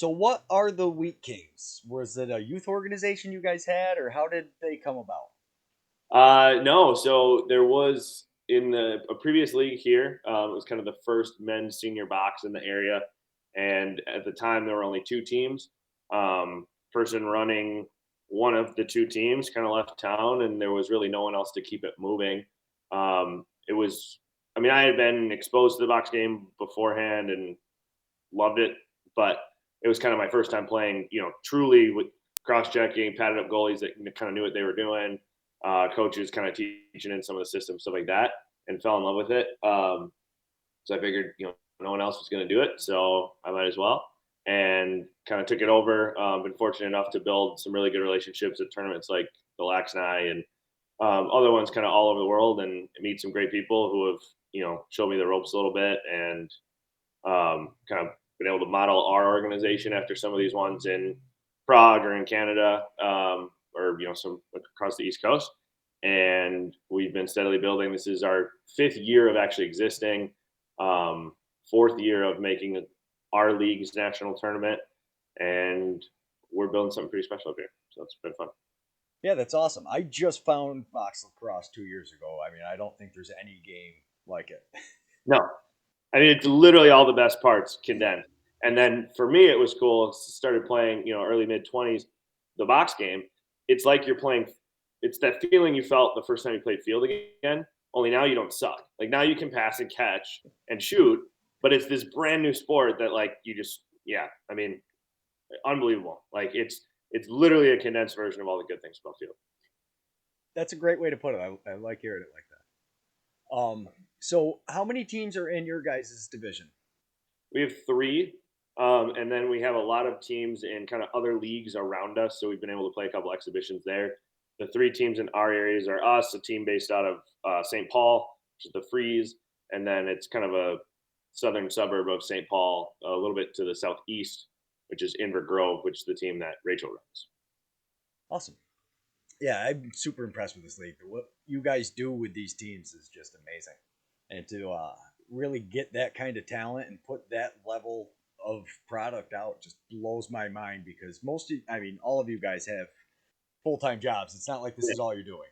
So, what are the Wheat Kings? Was it a youth organization you guys had, or how did they come about? No, so there was in a previous league here. It was kind of the first men's senior box in the area, and at the time there were only two teams. Person running one of the two teams kind of left town, and there was really no one else to keep it moving. It was, I mean, I had been exposed to the box game beforehand and loved it, but it was kind of my first time playing, truly with cross checking, padded up goalies that kind of knew what they were doing, coaches kind of teaching in some of the systems, stuff like that, and fell in love with it. So I figured, no one else was going to do it, so I might as well, and kind of took it over. Been fortunate enough to build some really good relationships at tournaments like the Lax and I, and other ones kind of all over the world, and meet some great people who have, showed me the ropes a little bit, and kind of been able to model our organization after some of these ones in Prague or in Canada, or some across the East Coast. And we've been steadily building. This is our fifth year of actually existing, um, fourth year of making our league's national tournament, and we're building something pretty special up here. So it's been fun. Yeah, that's awesome. I just found box lacrosse 2 years ago. I mean, I don't think there's any game like it. No, I mean, it's literally all the best parts condensed. And then for me, it was cool. Started playing, early mid 20s, the box game. It's like you're playing. It's that feeling you felt the first time you played field again. Only now you don't suck. Like now you can pass and catch and shoot, but it's this brand new sport that like you just yeah. I mean, unbelievable. Like it's literally a condensed version of all the good things about field. That's a great way to put it. I like hearing it like that. So how many teams are in your guys' division? We have three, and then we have a lot of teams in kind of other leagues around us. So we've been able to play a couple exhibitions there. The three teams in our areas are us, a team based out of St. Paul, which is the Freeze, and then it's kind of a southern suburb of St. Paul, a little bit to the southeast, which is Inver Grove, which is the team that Rachel runs. Awesome. Yeah, I'm super impressed with this league. What you guys do with these teams is just amazing, and to really get that kind of talent and put that level of product out just blows my mind because I mean, all of you guys have full time jobs. It's not like this Yeah. is all you're doing.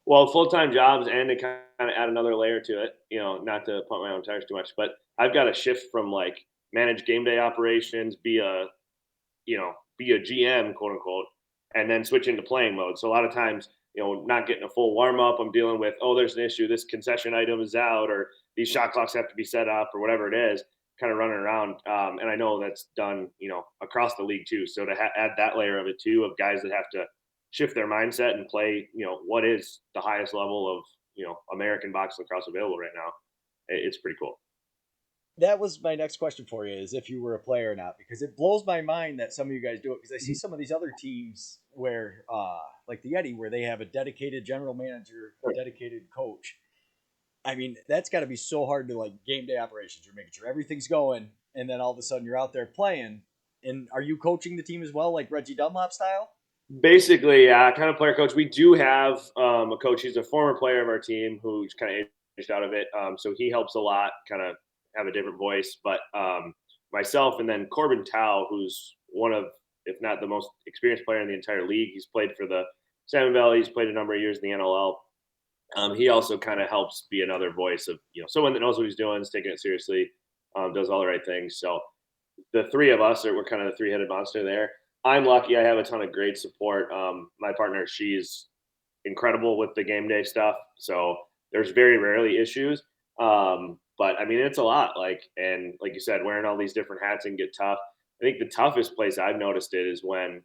Well, full time jobs, and to kind of add another layer to it, not to pump my own tires too much, but I've got to shift from like manage game day operations, be a GM, quote unquote, and then switch into playing mode. So a lot of times, not getting a full warm up, I'm dealing with, oh, there's an issue. This concession item is out, or these shot clocks have to be set up, or whatever it is. Kind of running around, and I know that's done, across the league too. So to add that layer of it too, of guys that have to shift their mindset and play, what is the highest level of American box lacrosse available right now. It's pretty cool. That was my next question for you: is if you were a player or not, because it blows my mind that some of you guys do it. Because I see some of these other teams where, like the Eddie, where they have a dedicated general manager, a dedicated coach. I mean, that's got to be so hard to like game day operations. You're making sure everything's going, and then all of a sudden you're out there playing. And are you coaching the team as well, like Reggie Dunlop style? Basically, yeah, kind of player coach. We do have a coach. He's a former player of our team who's kind of aged out of it. So he helps a lot, kind of have a different voice. But myself and then Corbin Tao, who's one of, if not the most experienced player in the entire league. He's played for the Salmon Valley. He's played a number of years in the NLL. He also kind of helps be another voice of someone that knows what he's doing, is taking it seriously, does all the right things. So the three of us we're kind of the three-headed monster there. I'm lucky I have a ton of great support. My partner, she's incredible with the game day stuff. So there's very rarely issues. But I mean, it's a lot. And like you said, wearing all these different hats and get tough. I think the toughest place I've noticed it is when,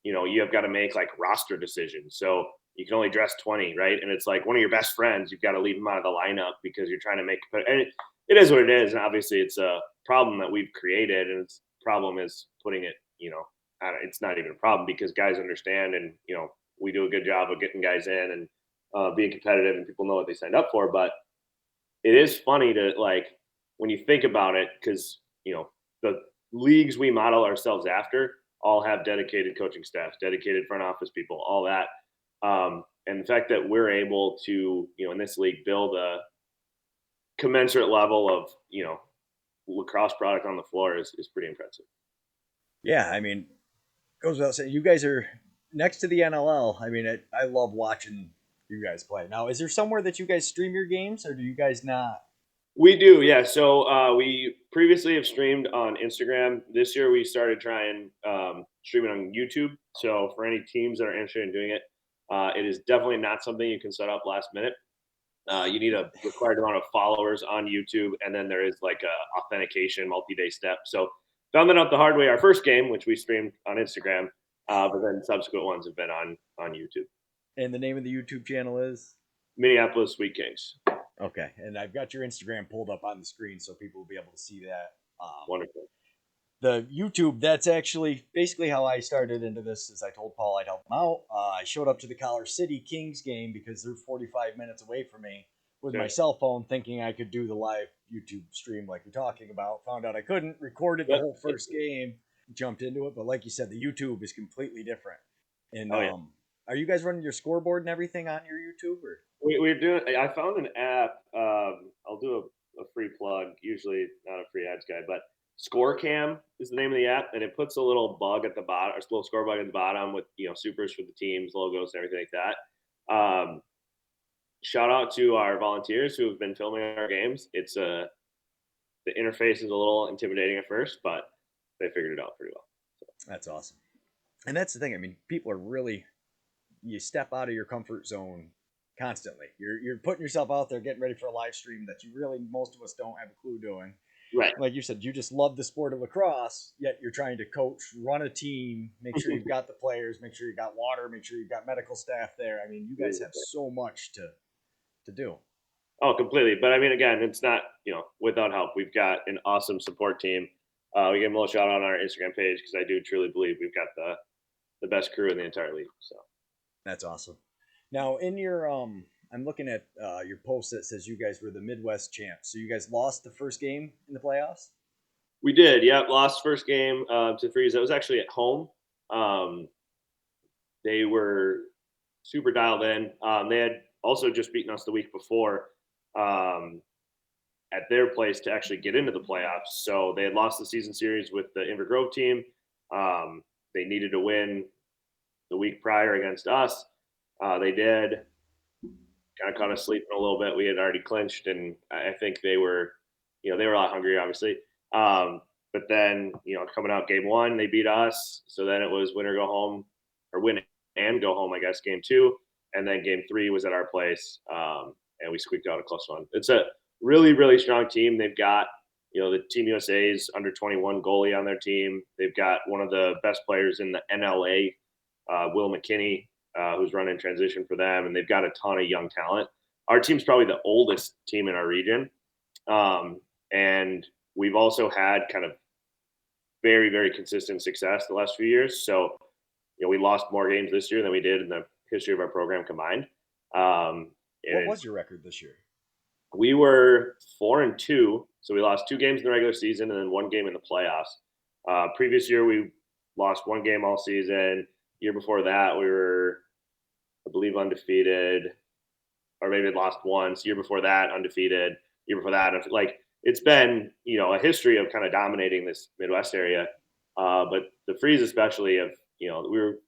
you have got to make like roster decisions. So you can only dress 20, right? And it's like one of your best friends, you've got to leave them out of the lineup because you're trying to make, and it is what it is. And obviously it's a problem that we've created. And its problem is putting it, it's not even a problem because guys understand and, we do a good job of getting guys in and being competitive and people know what they signed up for. But it is funny to like when you think about it because the leagues we model ourselves after all have dedicated coaching staff, dedicated front office people, all that. And the fact that we're able to in this league build a commensurate level of lacrosse product on the floor is pretty impressive. Yeah, I mean, goes without saying, you guys are next to the NLL. I mean, I love watching you guys play. Now, is there somewhere that you guys stream your games, or do you guys not? We do, yeah. So we previously have streamed on Instagram. This year we started trying streaming on YouTube. So for any teams that are interested in doing it, it is definitely not something you can set up last minute. You need a required amount of followers on YouTube, and then there is like a authentication multi-day step. So found that out the hard way. Our first game, which we streamed on Instagram, but then subsequent ones have been on YouTube. And the name of the YouTube channel is? Minneapolis Sweet Kings. Okay, and I've got your Instagram pulled up on the screen so people will be able to see that. Wonderful. The YouTube, that's actually basically how I started into this. Is I told Paul I'd help him out. I showed up to the Collar City Kings game because they're 45 minutes away from me with my Okay. cell phone, thinking I could do the live YouTube stream like you're talking about. Found out I couldn't. Recorded the Yep. whole first game, jumped into it. But like you said, the YouTube is completely different. And Oh yeah. are you guys running your scoreboard and everything on your YouTube? Or We're doing. I found an app. I'll do a free plug. Usually not a free ads guy, but ScoreCam is the name of the app, and it puts a little bug at the bottom, or a little score bug at the bottom with supers for the teams, logos, and everything like that. Shout out to our volunteers who have been filming our games. It's the interface is a little intimidating at first, but they figured it out pretty well. that's awesome. And that's the thing. I mean, people are really, you step out of your comfort zone constantly. You're putting yourself out there, getting ready for a live stream that you really, most of us don't have a clue doing. Right. Like you said, you just love the sport of lacrosse, yet you're trying to coach, run a team, make sure you've got the players, make sure you've got water, make sure you've got medical staff there. I mean, you guys have so much to do. Oh, completely. But I mean, again, it's not without help. We've got an awesome support team. We give them a little shout out on our Instagram page because I do truly believe we've got the best crew in the entire league. So That's awesome. Now, in your I'm looking at your post that says you guys were the Midwest champs. So you guys lost the first game in the playoffs. we did. Yep, lost first game to Freeze. That was actually at home. Um, they were super dialed in. They had also just beaten us the week before um, at their place to actually get into the playoffs. So they had lost the season series with the Inver Grove team. They needed to win the week prior against us. They did. Kind of caught us sleeping a little bit. We had already clinched, and I think they were a lot hungry, obviously. But then, coming out game one, they beat us. So then it was win or go home, or win and go home, I guess, game two. And then game three was at our place, and we squeaked out a close one. It's a really, really strong team. They've got, the Team USA's under 21 goalie on their team. They've got one of the best players in the NLA, Will McKinney, who's running transition for them, and they've got a ton of young talent. Our team's probably the oldest team in our region, and we've also had kind of very, very consistent success the last few years. So, we lost more games this year than we did in the history of our program combined. What And was your record this year? we were 4-2, so we lost 2 games in the regular season and then 1 game in the playoffs. Previous year, we lost 1 game all season. Year before that, we were, I believe, undefeated, or maybe lost once. Year before that, undefeated. Year before that, like it's been a history of kind of dominating this Midwest area. But the Freeze, especially, of we were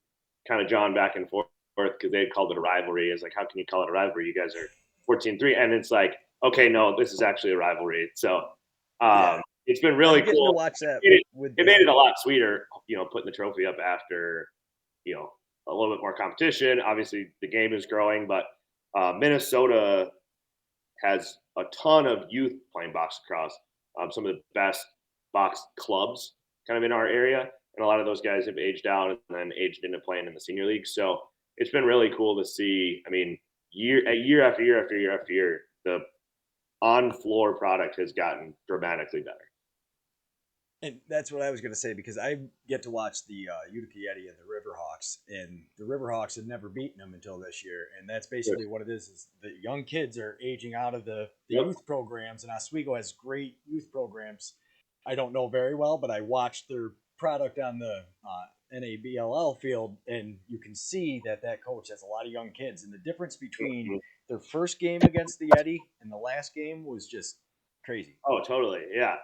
kind of drawn back and forth because they had called it a rivalry. It's like, how can you call it a rivalry? You guys are 14-3, and it's like, okay, no, this is actually a rivalry. So Yeah, it's been I'm really getting to cool. watch that It, with it made the. it a lot sweeter, putting the trophy up after you know a little bit more competition. Obviously, the game is growing, but Minnesota has a ton of youth playing box lacrosse. Some of the best box clubs kind of in our area, and a lot of those guys have aged out and then aged into playing in the senior league. So it's been really cool to see. I mean, year after year after year after year, the on floor product has gotten dramatically better. And that's what I was going to say because I get to watch the Utica Yeti and the Riverhawks, and the Riverhawks had never beaten them until this year, and that's basically what it is. Is the young kids are aging out of the Yep. youth programs, and Oswego has great youth programs. I don't know very well, but I watched their product on the NABLL field, and you can see that coach has a lot of young kids, and the difference between their first game against the Yeti and the last game was just crazy. Oh, totally. Yeah.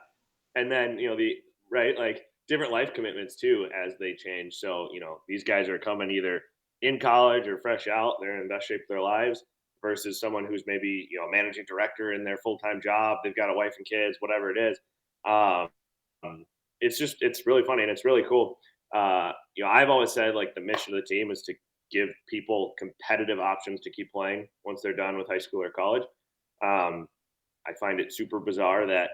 And then, the right, like different life commitments too as they change. So, these guys are coming either in college or fresh out, they're in the best shape of their lives versus someone who's maybe, a managing director in their full-time job. They've got a wife and kids, whatever it is. Um, it's really funny and it's really cool. I've always said like the mission of the team is to give people competitive options to keep playing once they're done with high school or college. Um, I find it super bizarre that,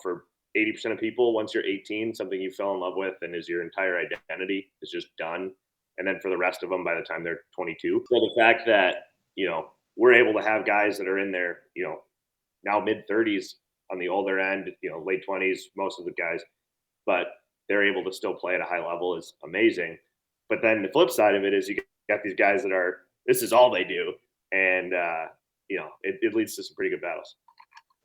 for 80% of people, once you're 18, something you fell in love with and is your entire identity is just done. And then for the rest of them, by the time they're 22. So the fact that, we're able to have guys that are in their, now mid 30s on the older end, late 20s, most of the guys, but they're able to still play at a high level is amazing. But then the flip side of it is you got these guys that are, this is all they do. And, it leads to some pretty good battles.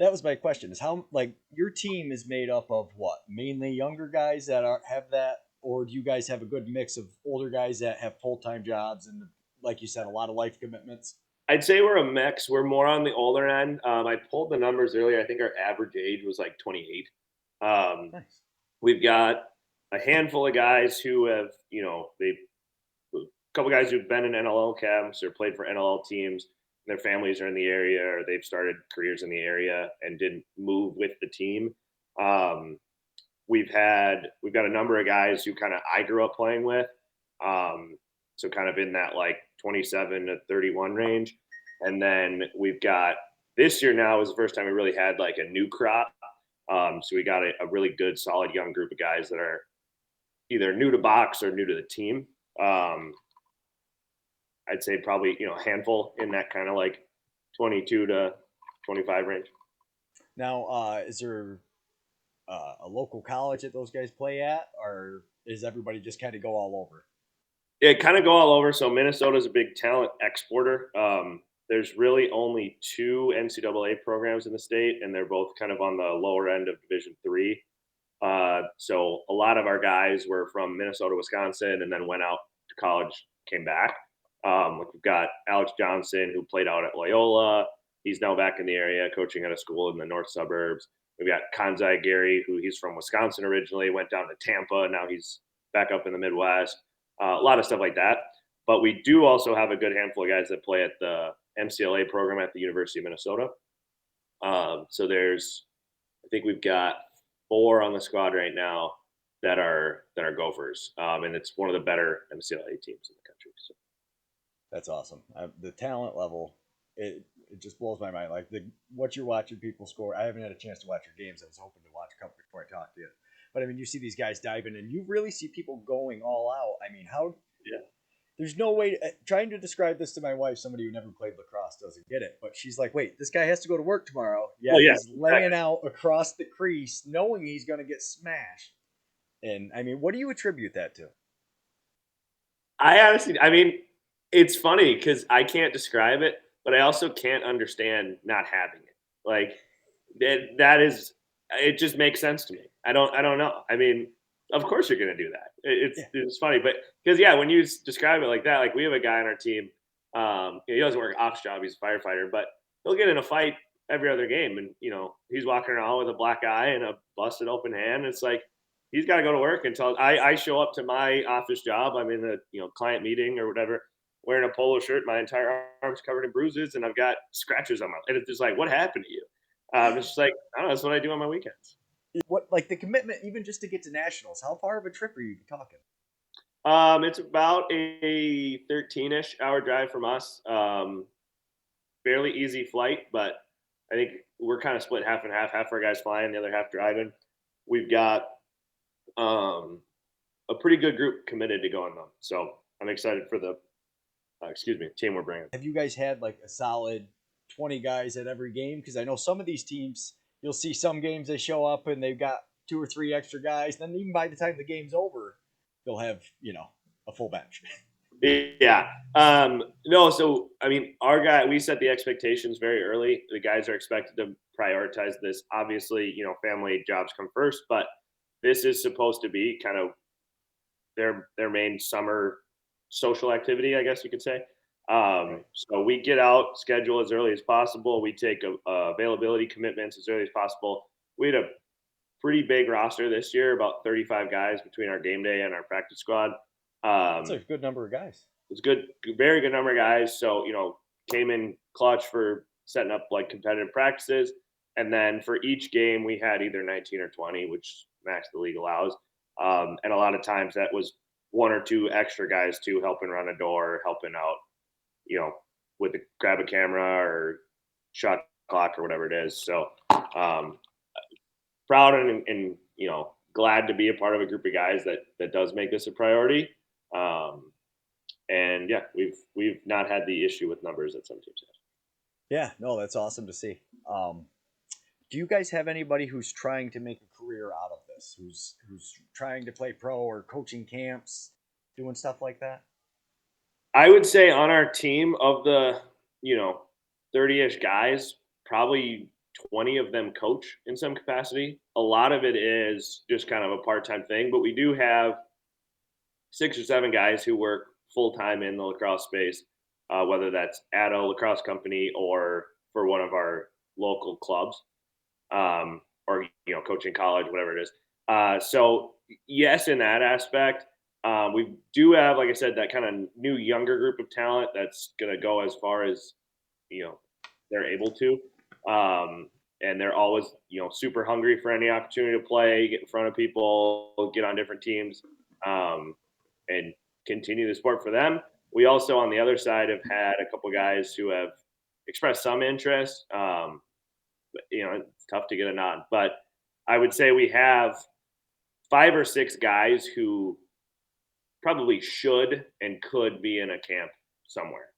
That was my question: is how, like, your team is made up of what? Mainly younger guys that have that, or do you guys have a good mix of older guys that have full time jobs and, like you said, a lot of life commitments? I'd say we're a mix. We're more on the older end. I pulled the numbers earlier. I think our average age was like 28. Um, Nice. we've got a handful of guys who have, a couple guys who've been in NLL camps or played for NLL teams. Their families are in the area or they've started careers in the area and didn't move with the team. Um, we've got a number of guys who kind of I grew up playing with. So kind of in that like 27 to 31 range. And then we've got this year now is the first time we really had like a new crop. So we got a really good, solid young group of guys that are either new to box or new to the team. I'd say probably, a handful in that kind of like 22 to 25 range. Now, is there a local college that those guys play at, or is everybody just kind of go all over? It kind of go all over. So Minnesota is a big talent exporter. There's really only two NCAA programs in the state, and they're both kind of on the lower end of Division III. So a lot of our guys were from Minnesota, Wisconsin, and then went out to college, came back. We've got Alex Johnson, who played out at Loyola. He's now back in the area, coaching at a school in the north suburbs. We've got Kanzai Gary, who he's from Wisconsin originally, went down to Tampa, and now he's back up in the Midwest. A lot of stuff like that. But we do also have a good handful of guys that play at the MCLA program at the University of Minnesota. So I think we've got 4 on the squad right now that are Gophers, and it's one of the better MCLA teams in the country. So. That's awesome. The talent level, it just blows my mind. Like what you're watching people score. I haven't had a chance to watch your games. I was hoping to watch a couple before I talked to you. But I mean, you see these guys diving, and you really see people going all out. I mean, how? Yeah. There's no way. Trying to describe this to my wife, somebody who never played lacrosse doesn't get it. But she's like, "Wait, this guy has to go to work tomorrow. Yeah, well, yeah he's laying out across the crease, knowing he's going to get smashed." And I mean, what do you attribute that to? I mean, it's funny because I can't describe it, but I also can't understand not having it. Like that is, it just makes sense to me. I don't know. I mean, of course you're going to do that. It's funny, but because when you describe it like that, like we have a guy on our team. He doesn't work ops job. He's a firefighter, but he'll get in a fight every other game, and he's walking around with a black eye and a busted open hand. It's like he's got to go to work until I show up to my office job. I'm in a client meeting or whatever, wearing a polo shirt. My entire arm's covered in bruises, and I've got scratches on my. And it's just like, what happened to you? It's just like I don't know. That's what I do on my weekends. What, like, the commitment, even just to get to nationals? How far of a trip are you talking? It's about a 13-ish hour drive from us. Fairly easy flight, but I think we're kind of split half and half. Half our guys flying, the other half driving. We've got a pretty good group committed to going though, so I'm excited for the team we're bringing. Have you guys had like a solid 20 guys at every game? Because I know some of these teams, you'll see some games they show up and they've got 2 or 3 extra guys. Then even by the time the game's over, they'll have a full bench. Yeah. No, so I mean, we set the expectations very early. The guys are expected to prioritize this. Obviously, family jobs come first, but this is supposed to be kind of their main summer social activity, I guess you could say. So we get out, schedule as early as possible. We take availability commitments as early as possible. We had a pretty big roster this year, about 35 guys between our game day and our practice squad. That's a good number of guys. It's good, very good number of guys. So, came in clutch for setting up like competitive practices. And then for each game, we had either 19 or 20, which max the league allows. And a lot of times that was one or two extra guys too, helping run a door, helping out, you know, with the grab a camera or shot clock or whatever it is. So proud and glad to be a part of a group of guys that does make this a priority. And yeah, we've not had the issue with numbers that some teams have. Yeah, no, that's awesome to see. Do you guys have anybody who's trying to make a career out of this? Who's trying to play pro or coaching camps, doing stuff like that? I would say on our team of the, 30-ish guys, probably 20 of them coach in some capacity. A lot of it is just kind of a part-time thing, but we do have 6 or 7 guys who work full-time in the lacrosse space, whether that's at a lacrosse company or for one of our local clubs, or coaching college, whatever it is. So yes, in that aspect, we do have, like I said, that kind of new younger group of talent that's going to go as far as they're able to, and they're always super hungry for any opportunity to play, get in front of people, get on different teams, and continue the sport for them. We also, on the other side, have had a couple guys who have expressed some interest. It's tough to get a nod, but I would say we have 5 or 6 guys who probably should and could be in a camp somewhere.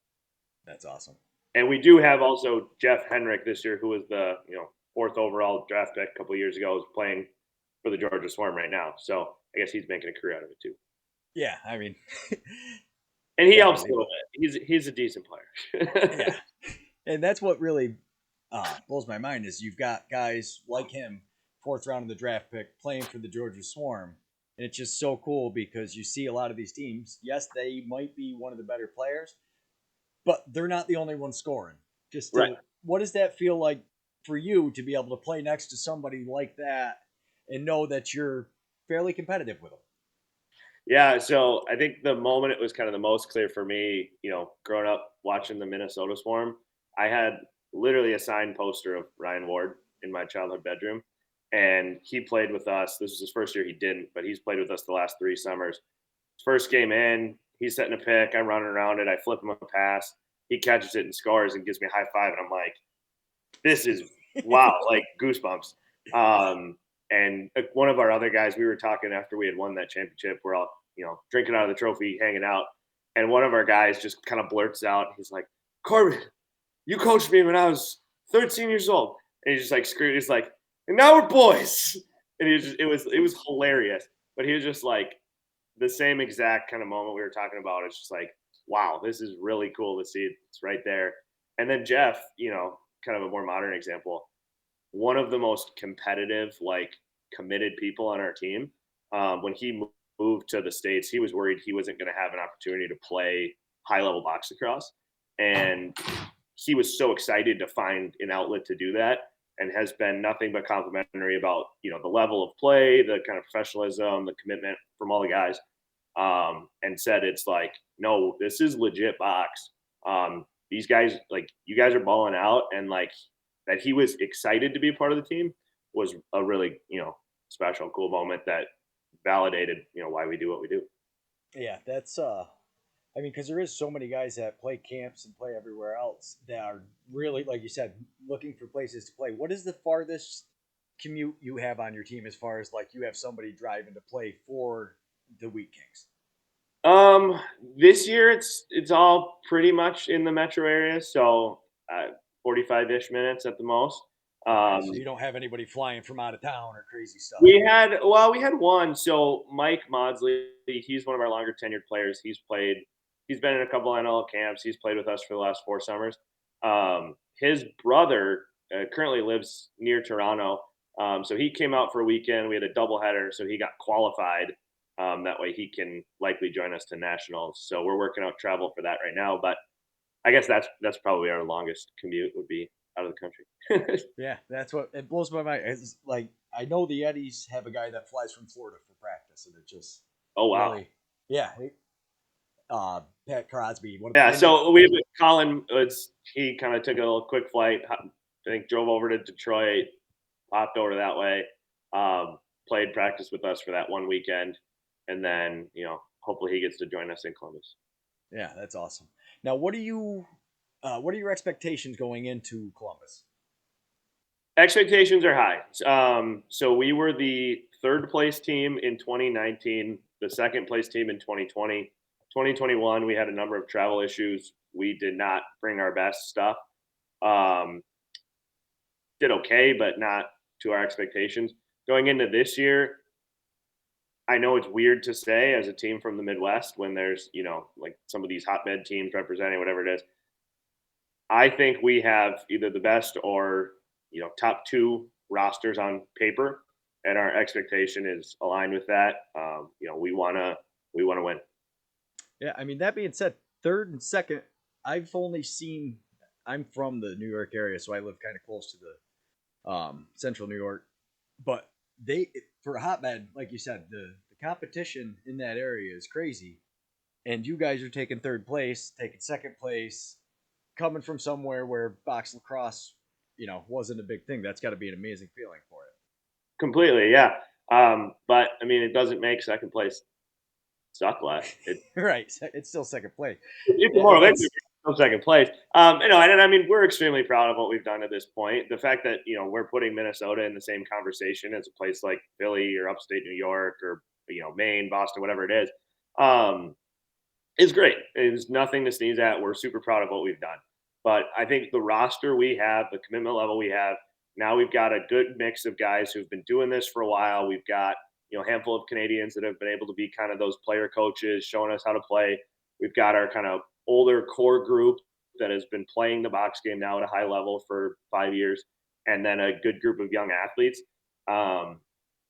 That's awesome. And we do have also Jeff Henrik this year, who was the 4th overall draft pick a couple of years ago, is playing for the Georgia Swarm right now. So I guess he's making a career out of it too. Yeah, I mean, and he helps a little bit. He's a decent player. Yeah, and that's what really blows my mind is you've got guys like him, 4th round of the draft pick, playing for the Georgia Swarm, and it's just so cool because you see a lot of these teams. Yes, they might be one of the better players, but they're not the only one scoring. Right. What does that feel like for you to be able to play next to somebody like that and know that you're fairly competitive with them? Yeah, so I think the moment it was kind of the most clear for me, growing up watching the Minnesota Swarm, I had literally a signed poster of Ryan Ward in my childhood bedroom, and he played with us. This was his first year; he didn't, but he's played with us the last 3 summers. First game in, he's setting a pick. I'm running around it. I flip him a pass. He catches it and scores and gives me a high five, and I'm like, "This is wow!" Like goosebumps. And one of our other guys, we were talking after we had won that championship. We're all, drinking out of the trophy, hanging out. And one of our guys just kind of blurts out, he's like, "Corbin, you coached me when I was 13 years old." And he's just like screwed. He's like, "And now we're boys." And it was hilarious. But he was just like the same exact kind of moment we were talking about. It's just like, wow, this is really cool to see. It's right there. And then Jeff, kind of a more modern example, one of the most competitive, committed people on our team. When he moved to the States, he was worried he wasn't going to have an opportunity to play high level box lacrosse. And he was so excited to find an outlet to do that and has been nothing but complimentary about, the level of play, the kind of professionalism, the commitment from all the guys. And said, it's like, no, this is legit box. These guys, you guys are balling out, and that he was excited to be a part of the team was a really, special, cool moment that validated, why we do what we do. Yeah, that's I mean, because there is so many guys that play camps and play everywhere else that are really, like you said, looking for places to play. What is the farthest commute you have on your team as far as you have somebody driving to play for the Wheat Kings? This year it's all pretty much in the metro area, so 45-ish minutes at the most. So you don't have anybody flying from out of town or crazy stuff. We had one. So Mike Maudsley, he's one of our longer tenured players. He's been in a couple NLL camps. He's played with us for the last 4 summers. His brother currently lives near Toronto. So he came out for a weekend. We had a doubleheader, so he got qualified. That way he can likely join us to nationals. So we're working out travel for that right now. But I guess that's probably our longest commute would be out of the country. Yeah, that's what it blows my mind. It's I know the Eddies have a guy that flies from Florida for practice, and it just Oh wow. really, yeah. Pat Crosby, one of Yeah, the Indian. so we Colin was he kind of took a little quick flight. I think drove over to Detroit, popped over that way, played practice with us for that one weekend, and then hopefully he gets to join us in Columbus. Yeah, that's awesome. Now, what are your expectations going into Columbus? Expectations are high. So we were the third place team in 2019, the second place team in 2020. 2021, we had a number of travel issues. We did not bring our best stuff. Um, did okay, but not to our expectations. Going into this year, I know it's weird to say as a team from the Midwest when there's, like some of these hotbed teams representing whatever it is. I think we have either the best or, top two rosters on paper, and our expectation is aligned with that. We want to win. Yeah, I mean that being said, third and second, I've only seen. I'm from the New York area, so I live kind of close to the central New York. But they for a hotbed, like you said, the competition in that area is crazy, and you guys are taking third place, taking second place, coming from somewhere where box lacrosse, wasn't a big thing. That's got to be an amazing feeling for Completely, yeah. But I mean, it doesn't make second place suck less. it. Right, it's still second place. It's more If of it. it's Second place. And I mean, we're extremely proud of what we've done at this point. The fact that we're putting Minnesota in the same conversation as a place like Philly or upstate New York or Maine, Boston, whatever it is great. It's nothing to sneeze at. We're super proud of what we've done. But I think the roster we have, the commitment level we have, now we've got a good mix of guys who've been doing this for a while. We've got a handful of Canadians that have been able to be kind of those player coaches, showing us how to play. We've got our kind of older core group that has been playing the box game now at a high level for 5 years, and then a good group of young athletes.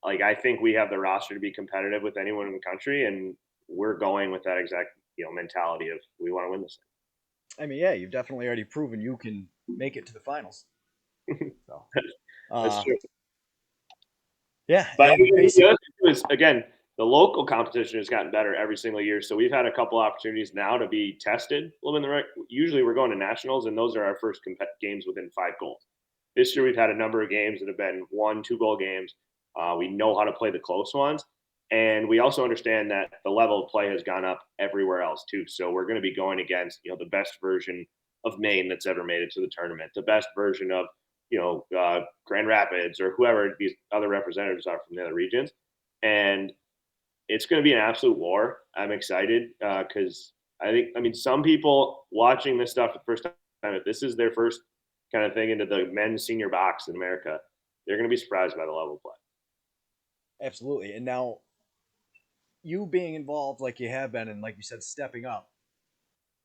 Like I think we have the roster to be competitive with anyone in the country, and we're going with that exact mentality of we want to win this I mean, yeah, you've definitely already proven you can make it to the finals. thing. So, That's uh, true. yeah, But I and mean, the basic. other thing is, again, the local competition has gotten better every single year. So we've had a couple opportunities now to be tested a little bit in the right. Usually we're going to nationals, and those are our first games within 5 goals. This year we've had a number of games that have been 1, 2 goal games. We know how to play the close ones. And we also understand that the level of play has gone up everywhere else too. So we're going to be going against, the best version of Maine that's ever made it to the tournament, the best version of Grand Rapids or whoever these other representatives are from the other regions. And it's going to be an absolute war. I'm excited because I mean, some people watching this stuff for the first time, if this is their first kind of thing into the men's senior box in America, they're going to be surprised by the level of play. Absolutely. And now you being involved like you have been and like you said stepping up,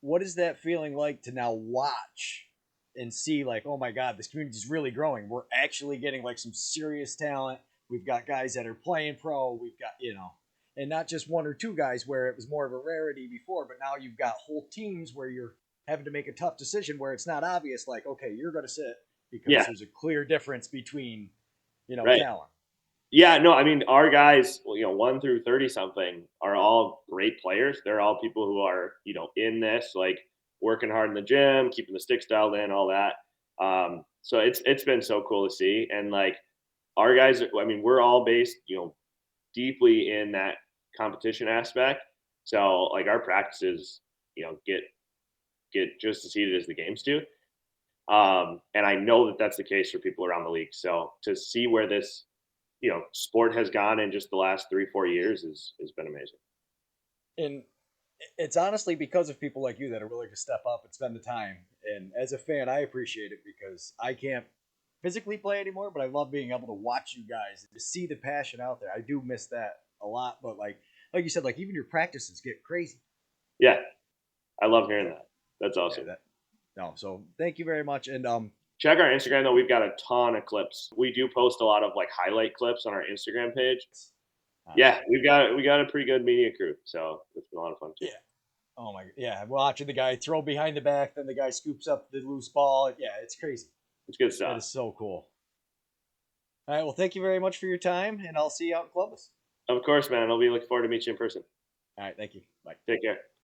what is that feeling like to now watch and see like, oh my god, this community is really growing. We're actually getting like some serious talent. We've got guys that are playing pro. We've got, and not just one or two guys where it was more of a rarity before, but now you've got whole teams where you're having to make a tough decision where it's not obvious like, okay, you're going to sit because Yeah, there's a clear difference between, right. talent. Yeah, no, I mean our guys, 1 through 30 something are all great players. They're all people who are, in this, like working hard in the gym, keeping the sticks dialed in, all that. So it's been so cool to see. And like our guys, I mean, we're all based, deeply in that competition aspect. So like our practices, get just as heated as the games do. And I know that that's the case for people around the league. So to see where this sport has gone in just the last 3-4 years has been amazing. And it's honestly because of people like you that are willing to step up and spend the time. And as a fan, I appreciate it because I can't physically play anymore, but I love being able to watch you guys and to see the passion out there. I do miss that a lot, but like you said, like even your practices get crazy. Yeah, I love hearing So that. That's yeah, awesome. that no. So thank you very much. And Check our Instagram though. We've got a ton of clips. We do post a lot of like highlight clips on our Instagram page. Yeah, we got a pretty good media crew, so it's been a lot of fun too. yeah. Oh my yeah, watching the guy throw behind the back, then the guy scoops up the loose ball. Yeah, it's crazy. It's good That stuff. is so cool. All right. Well, thank you very much for your time, and I'll see you out in Columbus. Of course, man. I'll be looking forward to meeting you in person. All right. Thank you. Bye. Take care.